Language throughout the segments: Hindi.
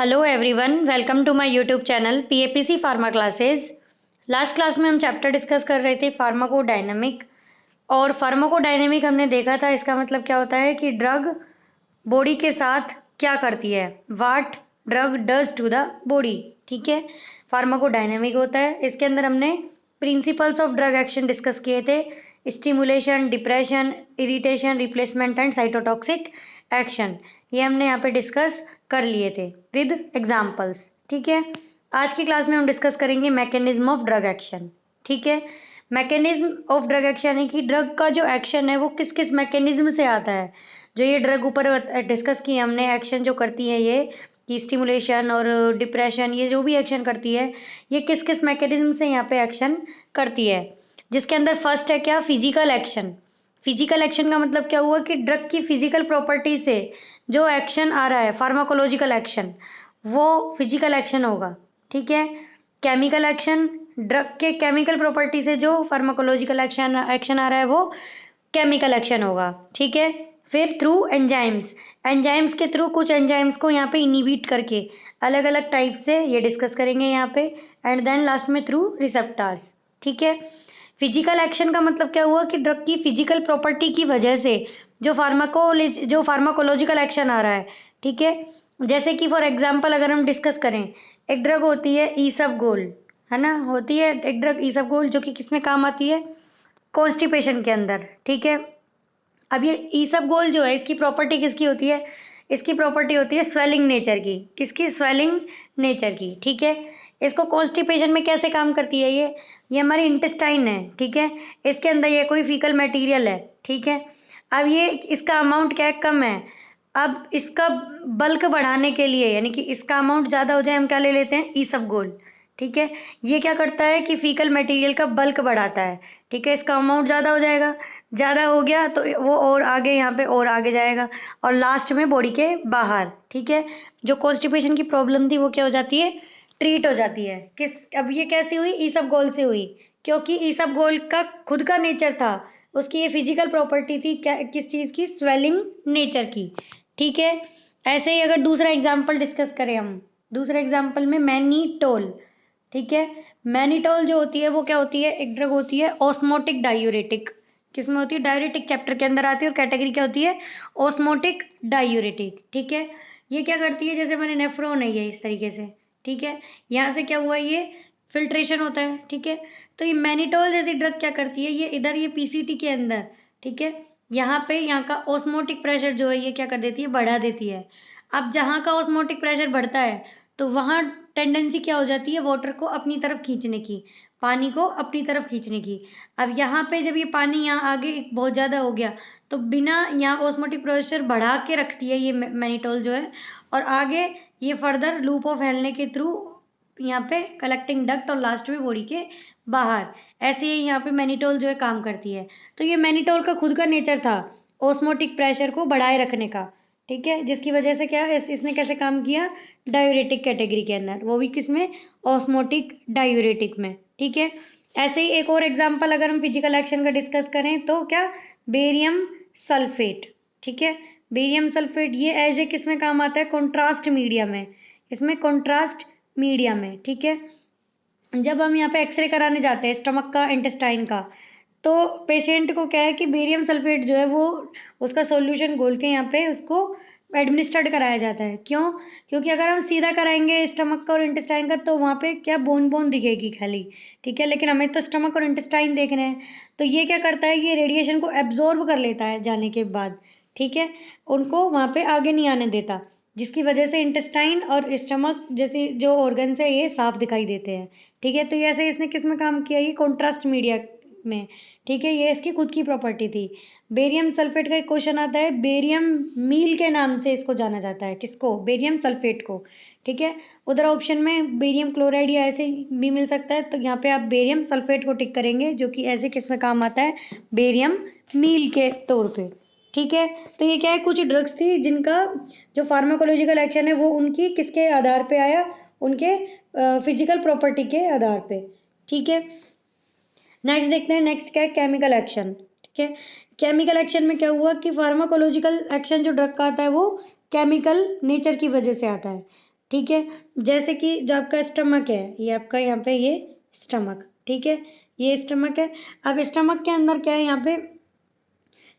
Hello everyone, welcome to my YouTube channel PAPC pharma classes. Last class में हम चैप्टर डिस्कस कर रहे थे फार्माकोडायनेमिक। और फार्माकोडायनेमिक हमने देखा था, इसका मतलब क्या होता है कि ड्रग बॉडी के साथ क्या करती है, what drug does to the body. ठीक है, फार्माकोडायनेमिक होता है। इसके अंदर हमने principles of drug action discuss किए थे, stimulation, depression, irritation, replacement and cytotoxic action. ये हमने यहाँ पे डिस्कस कर लिए थे विद एग्जाम्पल्स। ठीक है, आज की क्लास में हम डिस्कस करेंगे मैकेनिज्म ऑफ ड्रग एक्शन। ठीक है, मैकेनिज्म ऑफ ड्रग एक्शन है कि ड्रग का जो एक्शन है वो किस किस मैकेनिज्म से आता है। जो ये ड्रग ऊपर डिस्कस किए हमने, एक्शन जो करती है ये कि स्टिमुलेशन और डिप्रेशन, ये जो भी एक्शन करती है ये किस किस मैकेनिज्म से यहाँ पे एक्शन करती है। जिसके अंदर फर्स्ट है क्या, फिजिकल एक्शन। फिजिकल एक्शन का मतलब क्या हुआ कि ड्रग की फिजिकल प्रॉपर्टी से जो एक्शन आ रहा है, फार्माकोलॉजिकल एक्शन, वो फिजिकल एक्शन होगा। ठीक है, केमिकल एक्शन, ड्रग के केमिकल प्रॉपर्टी से जो फार्माकोलॉजिकल एक्शन आ रहा है वो केमिकल एक्शन होगा। ठीक है, फिर थ्रू एंजाइम्स, एंजाइम्स के थ्रू कुछ एंजाइम्स को यहाँ पे इनिबिट करके अलग अलग टाइप से ये डिस्कस करेंगे यहाँ पे। एंड देन लास्ट में थ्रू रिसेप्टार्स। ठीक है, फिजिकल एक्शन का मतलब क्या हुआ कि ड्रग की फिजिकल प्रॉपर्टी की वजह से जो फार्माकोलॉजिकल एक्शन आ रहा है। ठीक है, जैसे कि फॉर एग्जांपल अगर हम डिस्कस करें, एक ड्रग होती है ईसबगोल, है ना, होती है एक ड्रग ईसबगोल जो कि किस में काम आती है, कॉन्स्टिपेशन के अंदर। ठीक है, अब ये ईसबगोल जो है इसकी प्रॉपर्टी किसकी होती है, इसकी प्रॉपर्टी होती है स्वेलिंग नेचर की। किसकी, स्वेलिंग नेचर की। ठीक है, इसको कॉन्स्टिपेशन में कैसे काम करती है, ये हमारी इंटेस्टाइन है। ठीक है, इसके अंदर ये कोई फीकल मटेरियल है। ठीक है, अब ये इसका अमाउंट क्या है, कम है। अब इसका बल्क बढ़ाने के लिए, यानी कि इसका अमाउंट ज़्यादा हो जाए, हम क्या ले लेते हैं, ईसबगोल। ठीक है, ये क्या करता है कि फीकल मटेरियल का बल्क बढ़ाता है। ठीक है, इसका अमाउंट ज़्यादा हो जाएगा, ज़्यादा हो गया तो वो और आगे यहाँ पे और आगे जाएगा और लास्ट में बॉडी के बाहर। ठीक है, जो कॉन्स्टिपेशन की प्रॉब्लम थी वो क्या हो जाती है, ट्रीट हो जाती है। अब ये कैसी हुई, ईसबगोल से हुई, क्योंकि ईसबगोल का खुद का नेचर था, उसकी ये फिजिकल प्रॉपर्टी थी क्या, किस चीज़ की, स्वेलिंग नेचर की। ठीक है, ऐसे ही अगर दूसरा एग्जाम्पल डिस्कस करें हम, दूसरे एग्जाम्पल में मैनीटोल। ठीक है, मैनीटोल जो होती है वो क्या होती है, एक ड्रग होती है ऑस्मोटिक डायूरेटिक। किसमें होती है, डायूरेटिक चैप्टर के अंदर आती है और कैटेगरी क्या होती है, ऑस्मोटिक डायूरेटिक। ठीक है, ये क्या करती है, जैसे मैंने नेफ्रॉन है ये इस तरीके से। ठीक है, यहाँ से क्या हुआ, ये फिल्ट्रेशन होता है। ठीक है, तो ये मैनीटोल जैसी ड्रग क्या करती है, ये इधर ये पीसीटी के अंदर, ठीक है, यहाँ पे यहाँ का ऑस्मोटिक प्रेशर जो है ये क्या कर देती है, बढ़ा देती है। अब जहाँ का ऑस्मोटिक प्रेशर बढ़ता है तो वहाँ टेंडेंसी क्या हो जाती है, वाटर को अपनी तरफ खींचने की, पानी को अपनी तरफ खींचने की। अब यहाँ पे जब ये पानी यहाँ आगे बहुत ज़्यादा हो गया तो बिना यहाँ ऑस्मोटिक प्रेशर बढ़ा के रखती है ये मैनीटोल जो है, और आगे ये फर्दर लूप ऑफ हेलने के थ्रू यहाँ पे कलेक्टिंग डक्ट और लास्ट में बॉडी के बाहर, ऐसे ही यहाँ पे मैनीटोल जो है काम करती है। तो ये मैनीटोल का खुद का नेचर था ऑस्मोटिक प्रेशर को बढ़ाए रखने का। ठीक है, जिसकी वजह से क्या है, इसने कैसे काम किया, डायूरेटिक कैटेगरी के अंदर, वो भी किसमें, ऑस्मोटिक डायूरेटिक में। ठीक है, ऐसे ही एक और एग्जांपल अगर हम फिजिकल एक्शन का डिस्कस करें तो क्या, बेरियम सल्फेट। ठीक है, बेरियम सल्फेट ये एज ए किस में काम आता है, कॉन्ट्रास्ट मीडिया में, इसमें कॉन्ट्रास्ट मीडिया में। ठीक है, जब हम यहाँ पे एक्सरे कराने जाते हैं स्टमक का, इंटेस्टाइन का, तो पेशेंट को क्या है कि बेरियम सल्फेट जो है वो उसका सॉल्यूशन घोल के यहाँ पे उसको एडमिनिस्ट्रेट कराया जाता है। क्यों, क्योंकि अगर हम सीधा कराएंगे स्टमक का और इंटेस्टाइन का तो वहाँ पे क्या, बोन बोन दिखेगी खाली। ठीक है, लेकिन हमें तो स्टमक और इंटेस्टाइन देखना है, तो ये क्या करता है, ये रेडिएशन को एब्जॉर्ब कर लेता है जाने के बाद। ठीक है, उनको वहाँ पे आगे नहीं आने देता, जिसकी वजह से इंटेस्टाइन और स्टमक जैसे जो ऑर्गन्स है ये साफ दिखाई देते हैं। ठीक है, तो ये ऐसे इसने किस में काम किया, ये कॉन्ट्रास्ट मीडिया में। ठीक है, ये इसकी खुद की प्रॉपर्टी थी। बेरियम सल्फेट का एक क्वेश्चन आता है, बेरियम मील के नाम से इसको जाना जाता है, किसको, बेरियम सल्फेट को। ठीक है, उधर ऑप्शन में बेरियम क्लोराइड या ऐसे भी मिल सकता है, तो यहाँ पे आप बेरियम सल्फेट को टिक करेंगे, जो कि ऐसे किस में काम आता है, बेरियम मील के तौर पे। ठीक है, तो ये क्या है, कुछ ड्रग्स थी जिनका जो फार्माकोलॉजिकल एक्शन है वो उनकी किसके आधार पे आया, उनके फिजिकल प्रॉपर्टी के आधार पे। ठीक है, नेक्स्ट देखते हैं, नेक्स्ट क्या है, केमिकल एक्शन। ठीक है, केमिकल एक्शन में क्या हुआ कि फार्माकोलॉजिकल एक्शन जो ड्रग का आता है वो केमिकल नेचर की वजह से आता है। ठीक है। जैसे कि जो आपका स्टमक है, ये आपका यहाँ पे ये स्टमक, ठीक है, ये स्टमक है। अब स्टमक के अंदर क्या है, यहाँ पे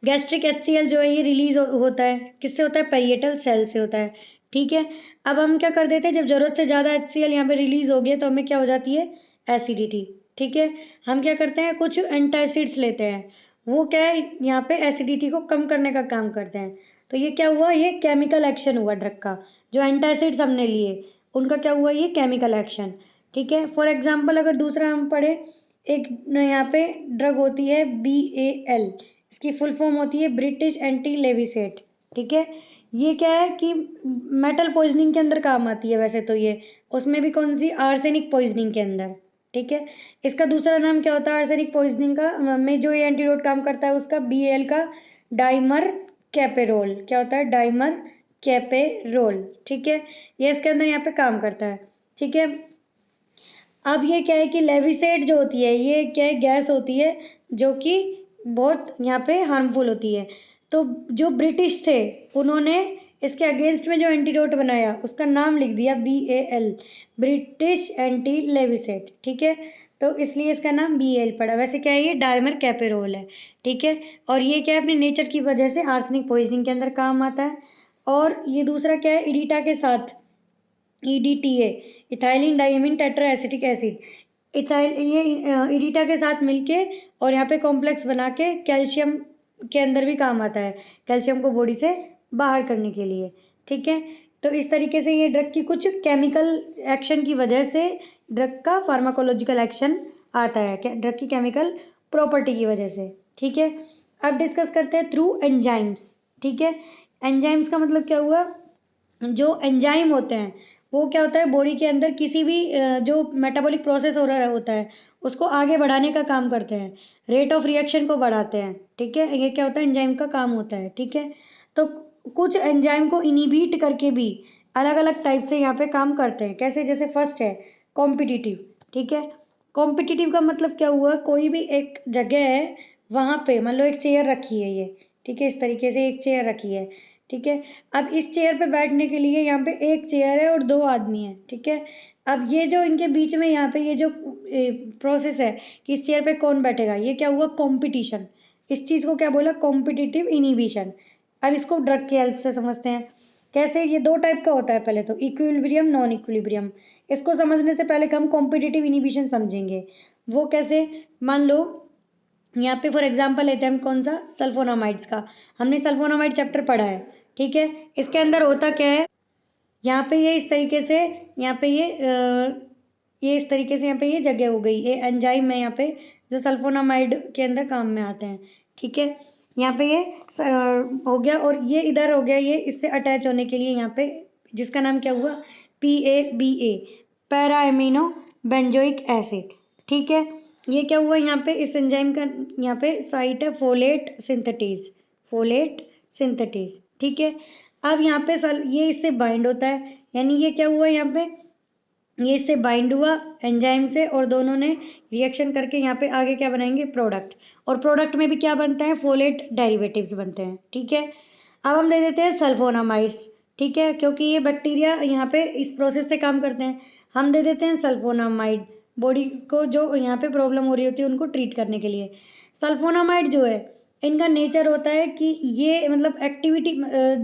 गैस्ट्रिक HCl जो है ये रिलीज होता है, किससे होता है, पेरिएटल सेल से होता है, ठीक है। अब हम क्या कर देते हैं, जब जरूरत से ज़्यादा HCl यहाँ पे रिलीज हो गया तो हमें क्या हो जाती है, एसिडिटी, ठीक है। हम क्या करते हैं, कुछ एंटासिड्स लेते हैं, वो क्या है, यहाँ पे एसिडिटी को कम करने का काम करते हैं। तो ये क्या हुआ, ये केमिकल एक्शन हुआ ड्रग का, जो एंटासिड्स हमने लिए उनका क्या हुआ, ये केमिकल एक्शन, ठीक है। फॉर एग्जाम्पल अगर दूसरा हम पढ़े, एक यहाँ पे ड्रग होती है BAL, इसकी फुल फॉर्म होती है ब्रिटिश एंटी लेविसेट, ठीक है। ये क्या है कि मेटल पॉइजनिंग के अंदर काम आती है वैसे तो ये, उसमें भी कौन सी, आर्सेनिक पॉइजनिंग के अंदर, ठीक है। इसका दूसरा नाम क्या होता है आर्सेनिक पॉइजनिंग का, में जो ये एंटीडोट काम करता है उसका, BAL का डाइमर कैपेरोल, क्या होता है, डाइमर कैपेरोल, ठीक है। ये इसके अंदर यहाँ पे काम करता है, ठीक है। अब ये क्या है कि लेविसेट जो होती है, ये क्या है, गैस होती है जो कि बहुत यहाँ पे हार्मफुल होती है। तो जो ब्रिटिश थे उन्होंने इसके अगेंस्ट में जो एंटीडोट बनाया उसका नाम लिख दिया BAL, ब्रिटिश एंटी लेविसेट, ठीक है। तो इसलिए इसका नाम BAL पड़ा। वैसे क्या है, ये डायमर कैपेरोल है, ठीक है। और ये क्या है, अपने नेचर की वजह से आर्सेनिक पॉइजनिंग के अंदर काम आता है। और ये दूसरा क्या है, इडिटा के साथ, EDTA, ethylene diamine tetra acetic acid, ethyl ये इडिटा के साथ मिलके और यहाँ पे कॉम्प्लेक्स बना के कैल्शियम के अंदर भी काम आता है, कैल्शियम को बॉडी से बाहर करने के लिए, ठीक है। तो इस तरीके से ये ड्रग की कुछ केमिकल एक्शन की वजह से ड्रग का फार्माकोलॉजिकल एक्शन आता है, ड्रग की केमिकल प्रॉपर्टी की वजह से, ठीक है। अब डिस्कस करते हैं थ्रू एंजाइम्स, ठीक है। एंजाइम्स का मतलब क्या हुआ, जो एंजाइम होते हैं वो क्या होता है, बॉडी के अंदर किसी भी जो मेटाबॉलिक प्रोसेस हो रहा होता है उसको आगे बढ़ाने का काम करते हैं, रेट ऑफ रिएक्शन को बढ़ाते हैं, ठीक है। ये क्या होता है, एंजाइम का काम होता है, ठीक है। तो कुछ एंजाइम को इनिबिट करके भी अलग अलग टाइप से यहाँ पे काम करते हैं, कैसे, जैसे फर्स्ट है कॉम्पिटिटिव, ठीक है। कॉम्पिटिटिव का मतलब क्या हुआ, कोई भी एक जगह है वहाँ पे मान लो एक चेयर रखी है ये, ठीक है, इस तरीके से एक चेयर रखी है, ठीक है। अब इस चेयर पे बैठने के लिए यहाँ पे एक चेयर है और 2 आदमी हैं, ठीक है। अब ये जो इनके बीच में यहाँ पे ये जो प्रोसेस है कि इस चेयर पे कौन बैठेगा, ये क्या हुआ, कंपटीशन। इस चीज़ को क्या बोला, कॉम्पिटिटिव इनिबिशन। अब इसको ड्रग की हेल्प से समझते हैं, कैसे, ये 2 टाइप का होता है, पहले तो इक्विलिब्रियम, नॉन इक्विलिब्रियम। इसको समझने से पहले हम कॉम्पिटिटिव इनिबिशन समझेंगे, वो कैसे, मान लो यहाँ पे फॉर एग्जांपल लेते हैं हम कौन सा, सल्फोनामाइड्स का, हमने सल्फोनामाइड चैप्टर पढ़ा है, ठीक है। इसके अंदर होता क्या है, यहाँ पे ये इस तरीके से, यहाँ पे ये इस तरीके से यहाँ पे ये जगह हो गई, ये एंजाइम है यहाँ पे जो सल्फोनामाइड के अंदर काम में आते हैं, ठीक है। यहाँ पे ये हो गया और ये इधर हो गया, ये इससे अटैच होने के लिए यहाँ पे, जिसका नाम क्या हुआ, PABA, para amino benzoic acid, ठीक है। ये क्या हुआ, यहाँ पे इस एंजाइम का यहाँ पे साइट है फोलेट सिंथेटेज, फोलेट सिंथेटेज, ठीक है। अब यहाँ पे ये इससे बाइंड होता है, यानी ये क्या हुआ, यहाँ पे ये इससे बाइंड हुआ एंजाइम से और दोनों ने रिएक्शन करके यहाँ पे आगे क्या बनाएंगे, प्रोडक्ट। और प्रोडक्ट में भी क्या बनता है, फोलेट डेरिवेटिव्स बनते हैं, ठीक है। अब हम दे देते हैं सल्फोनामाइड्स, ठीक है, क्योंकि ये बैक्टीरिया यहाँ पे इस प्रोसेस से काम करते हैं, हम दे देते हैं सल्फोनामाइड, बॉडी को जो यहाँ पे प्रॉब्लम हो रही होती है उनको ट्रीट करने के लिए। सल्फोनामाइड जो है इनका नेचर होता है कि ये मतलब एक्टिविटी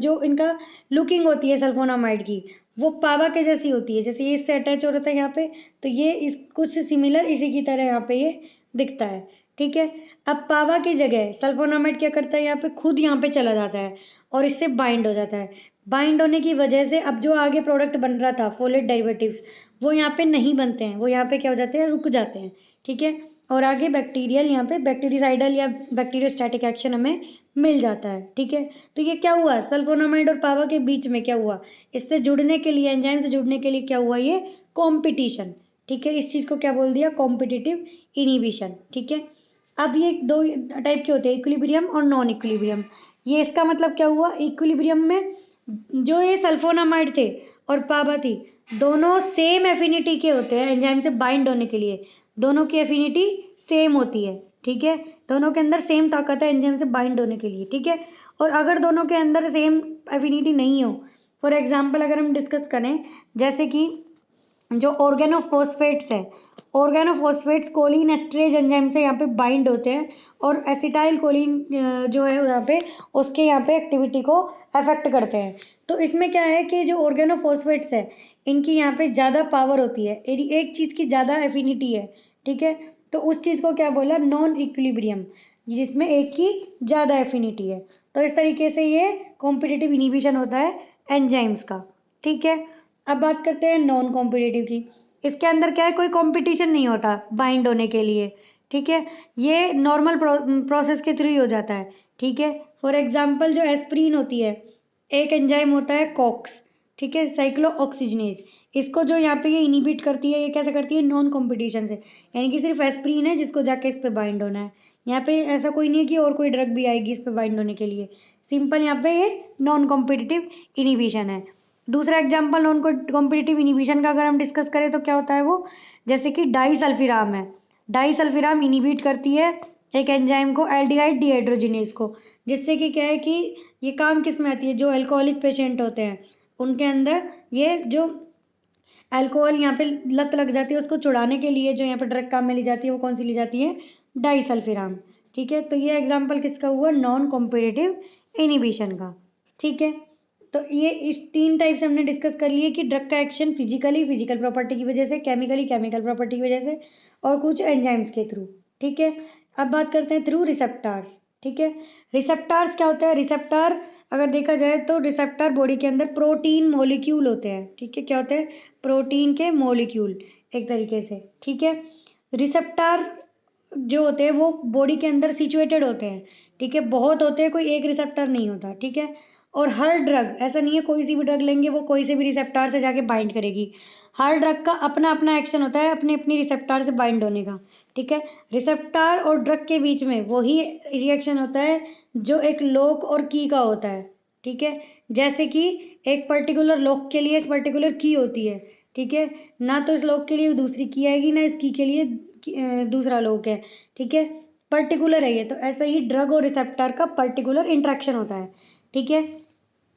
जो इनका लुकिंग होती है सल्फोनामाइड की, वो पावा के जैसी होती है, जैसे ये इससे अटैच हो रहा था यहाँ पे, तो ये इस कुछ सिमिलर इसी की तरह यहाँ पे ये दिखता है, ठीक है। अब पावा की जगह सल्फोनामाइड क्या करता है, यहाँ पे खुद यहाँ पे चला जाता है और इससे बाइंड हो जाता है। बाइंड होने की वजह से अब जो आगे प्रोडक्ट बन रहा था फोलेट डेरिवेटिव्स, वो यहाँ पे नहीं बनते हैं, वो यहाँ पे क्या हो जाते हैं, रुक जाते हैं, ठीक है। और आगे बैक्टीरियल यहाँ पे बैक्टीरिसाइडल या बैक्टीरियोस्टैटिक एक्शन हमें मिल जाता है, ठीक है। तो ये क्या हुआ, सल्फोनामाइड और पावा के बीच में क्या हुआ, इससे जुड़ने के लिए, एंजाइम से जुड़ने के लिए क्या हुआ, ये कॉम्पिटिशन, ठीक है। इस चीज़ को क्या बोल दिया, कॉम्पिटिटिव इनिबिशन, ठीक है। अब ये 2 टाइप के होते हैं, इक्विलिब्रियम और नॉन इक्विलिब्रियम। ये इसका मतलब क्या हुआ, इक्विलिब्रियम में जो ये सल्फोनामाइड थे और पावा थी, दोनों सेम एफिनिटी के होते हैं एंजाइम से बाइंड होने के लिए, दोनों की एफिनिटी सेम होती है, ठीक है। दोनों के अंदर सेम ताकत है एंजाइम से बाइंड होने के लिए, ठीक है। और अगर दोनों के अंदर सेम एफिनिटी नहीं हो फॉर एग्जाम्पल अगर हम डिस्कस करें, जैसे कि जो ऑर्गेनोफॉस्फेट्स है, ऑर्गेनोफॉस्फेट्स कोलिन एस्टरेज एंजाइम से यहाँ पे बाइंड होते हैं और एसिटाइल कोलिन जो है यहाँ पे उसके यहाँ पे एक्टिविटी को अफेक्ट करते हैं। तो इसमें क्या है कि जो ऑर्गेनोफॉस्फेट्स है इनकी यहाँ पे ज़्यादा पावर होती है, एक चीज़ की ज़्यादा एफिनिटी है, ठीक है। तो उस चीज़ को क्या बोला, नॉन इक्विलिब्रियम, जिसमें एक की ज़्यादा एफिनिटी है। तो इस तरीके से ये कॉम्पिटिटिव इनिबिशन होता है एंजाइम्स का, ठीक है। अब बात करते हैं नॉन कॉम्पिटिटिव की। इसके अंदर क्या है, कोई कंपटीशन नहीं होता बाइंड होने के लिए, ठीक है। ये नॉर्मल प्रोसेस के थ्रू ही हो जाता है, ठीक है। फॉर एग्जांपल जो एस्प्रिन होती है, एक एंजाइम होता है कॉक्स, ठीक है, साइक्लोऑक्सीजनेज। इसको जो यहाँ पे ये इनिबिट करती है, ये कैसे करती है, नॉन कॉम्पिटिशन से, यानी कि सिर्फ एस्प्रिन है जिसको जाके इस पे बाइंड होना है। यहाँ पे ऐसा कोई नहीं है कि और कोई ड्रग भी आएगी इस पे बाइंड होने के लिए, सिंपल यहाँ पे ये नॉन कॉम्पिटिटिव इनिबिशन है। दूसरा एग्जाम्पल नॉन कॉम्पिटिटिव इनिबिशन का अगर हम डिस्कस करें तो क्या होता है वो, जैसे कि डाइसल्फिराम है। डाइसल्फिराम इनिबिट करती है एक एंजाइम को, एल्डिहाइड डिहाइड्रोजिनेज को, जिससे कि क्या है कि ये काम किस में आती है, जो अल्कोहलिक पेशेंट होते हैं उनके अंदर ये जो अल्कोहल यहाँ पे लत लग जाती है उसको छुड़ाने के लिए जो यहाँ पे ड्रग काम में ली जाती है वो कौन सी ली जाती है, डाइसल्फिराम, ठीक है। तो ये एग्जाम्पल किसका हुआ, नॉन कॉम्पिटिटिव इनिबिशन का, ठीक है। तो ये इस 3 टाइप से हमने डिस्कस कर लिए कि ड्रग का एक्शन फिजिकल प्रॉपर्टी की वजह से, केमिकल प्रॉपर्टी की वजह से, और कुछ एंजाइम्स के थ्रू, ठीक है। अब बात करते हैं थ्रू रिसेप्टार्स, ठीक है। रिसेप्टार्स क्या होता है, रिसेप्टार अगर देखा जाए तो रिसेप्टर बॉडी के अंदर प्रोटीन मॉलिक्यूल होते हैं, ठीक है। क्या होते हैं, प्रोटीन के मॉलिक्यूल एक तरीके से, ठीक है। रिसेप्टर जो होते हैं वो बॉडी के अंदर सिचुएटेड होते हैं, ठीक है, बहुत होते हैं, कोई एक रिसेप्टर नहीं होता, ठीक है। और हर ड्रग, ऐसा नहीं है कोई सी भी ड्रग लेंगे वो कोई से भी रिसेप्टर से जाके बाइंड करेगी, हर ड्रग का अपना अपना एक्शन होता है अपनी अपनी रिसेप्टर से बाइंड होने का, ठीक है। रिसेप्टर और ड्रग के बीच में वही रिएक्शन होता है जो एक लॉक और की का होता है, ठीक है। जैसे कि एक पर्टिकुलर लॉक के लिए एक पर्टिकुलर की होती है, ठीक है, ना तो इस लॉक के लिए दूसरी की आएगी ना इस की के लिए दूसरा लॉक है, ठीक है, पर्टिकुलर है ये। तो ऐसा ही ड्रग और रिसेप्टर का पर्टिकुलर इंट्रैक्शन होता है, ठीक है।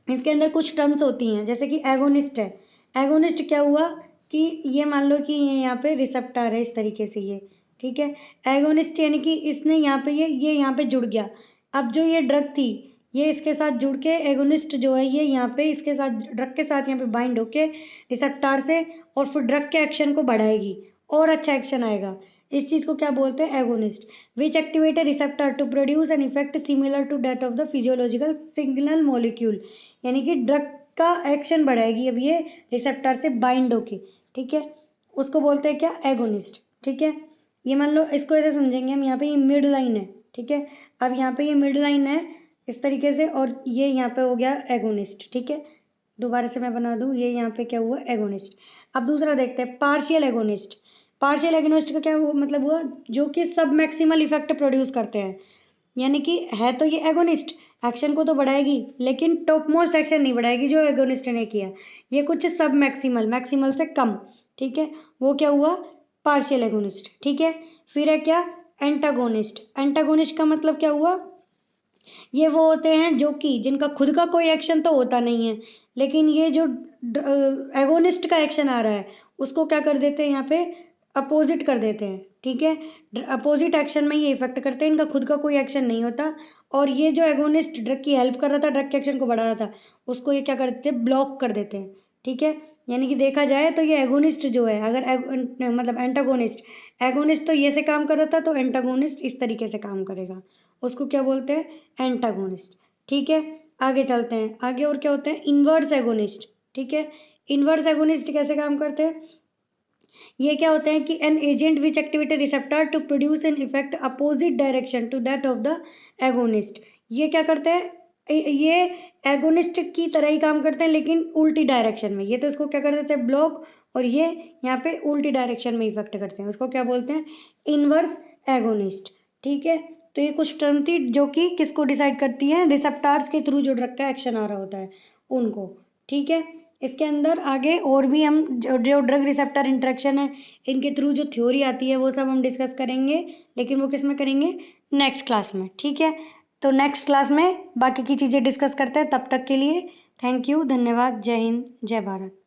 इसके अंदर कुछ टर्म्स होती हैं, जैसे कि एगोनिस्ट है। एगोनिस्ट क्या हुआ कि ये मान लो कि ये यहाँ पे रिसेप्टर है इस तरीके से ये, ठीक है। एगोनिस्ट यानी कि इसने यहाँ पे ये यहाँ पे जुड़ गया, अब जो ये ड्रग थी ये इसके साथ जुड़ के एगोनिस्ट जो है ये यहाँ पे इसके साथ ड्रग के साथ यहाँ पे बाइंड होके रिसेप्टर से, और फिर ड्रग के एक्शन को बढ़ाएगी और अच्छा एक्शन आएगा। इस चीज़ को क्या बोलते हैं, agonist, which activate a receptor to produce an effect similar to that of the physiological signal molecule, यानी कि ड्रग का एक्शन बढ़ाएगी अब ये रिसेप्टर से बाइंड होके, ठीक है, उसको बोलते हैं क्या, एगोनिस्ट, ठीक है। ये मान लो इसको ऐसे समझेंगे हम, यहाँ पे ये मिड लाइन है, ठीक है। अब यहाँ पे ये मिड लाइन है इस तरीके से, और ये यहाँ पे हो गया एगोनिस्ट, ठीक है। दोबारा से मैं बना दूँ, ये यहाँ पे क्या हुआ, एगोनिस्ट। अब दूसरा देखते हैं पार्शियल एगोनिस्ट। पार्शियल एगोनिस्ट का क्या मतलब हुआ, जो कि सब मैक्सिमल इफेक्ट प्रोड्यूस करते हैं, यानी कि है तो ये एगोनिस्ट, एक्शन को तो बढ़ाएगी लेकिन टॉप मोस्ट एक्शन नहीं बढ़ाएगी जो एगोनिस्ट ने किया, ये कुछ सब मैक्सिमल से कम, ठीक है, वो क्या हुआ, पार्शियल एगोनिस्ट, ठीक है। फिर है क्या, एंटागोनिस्ट। एंटागोनिस्ट का मतलब क्या हुआ, ये वो होते हैं जो कि जिनका खुद का कोई एक्शन तो होता नहीं है, लेकिन ये जो एगोनिस्ट का एक्शन आ रहा है उसको क्या कर देते हैं, यहाँ पे अपोजिट कर देते हैं, ठीक है। अपोजिट एक्शन में ये इफेक्ट करते हैं, इनका खुद का कोई एक्शन नहीं होता, और ये जो एगोनिस्ट ड्रग की हेल्प कर रहा था, ड्रग के एक्शन को बढ़ा रहा था, उसको ये क्या कर देते हैं, ब्लॉक कर देते हैं, ठीक है। यानी कि देखा जाए तो ये एगोनिस्ट जो है, अगर मतलब एंटागोनिस्ट, एगोनिस्ट तो ये से काम कर रहा था तो एंटागोनिस्ट इस तरीके से काम करेगा, उसको क्या बोलते हैं, एंटागोनिस्ट, ठीक है। आगे चलते हैं, आगे और क्या होते हैं, इनवर्स एगोनिस्ट, ठीक है। इनवर्स एगोनिस्ट कैसे काम करते हैं, ये क्या होते हैं कि an agent which activate receptor to produce an effect opposite direction to that of the agonist. ये क्या करते हैं, ये एगोनिस्ट की तरह ही काम करते हैं लेकिन उल्टी डायरेक्शन में, ये तो इसको क्या कर देते हैं, ब्लॉक, और ये यहाँ पे उल्टी डायरेक्शन में इफेक्ट करते हैं, उसको क्या बोलते हैं, इनवर्स एगोनिस्ट, ठीक है। तो ये कुछ टर्म थी जो कि किसको डिसाइड करती है, रिसेप्टर्स के थ्रू जो ड्रग का एक्शन आ रहा होता है उनको, ठीक है। इसके अंदर आगे और भी हम जो ड्रग रिसेप्टर इंटरेक्शन है इनके थ्रू जो थ्योरी आती है वो सब हम डिस्कस करेंगे, लेकिन वो किस में करेंगे, नेक्स्ट क्लास में, ठीक है। तो नेक्स्ट क्लास में बाकी की चीज़ें डिस्कस करते हैं, तब तक के लिए थैंक यू, धन्यवाद, जय हिंद, जय भारत।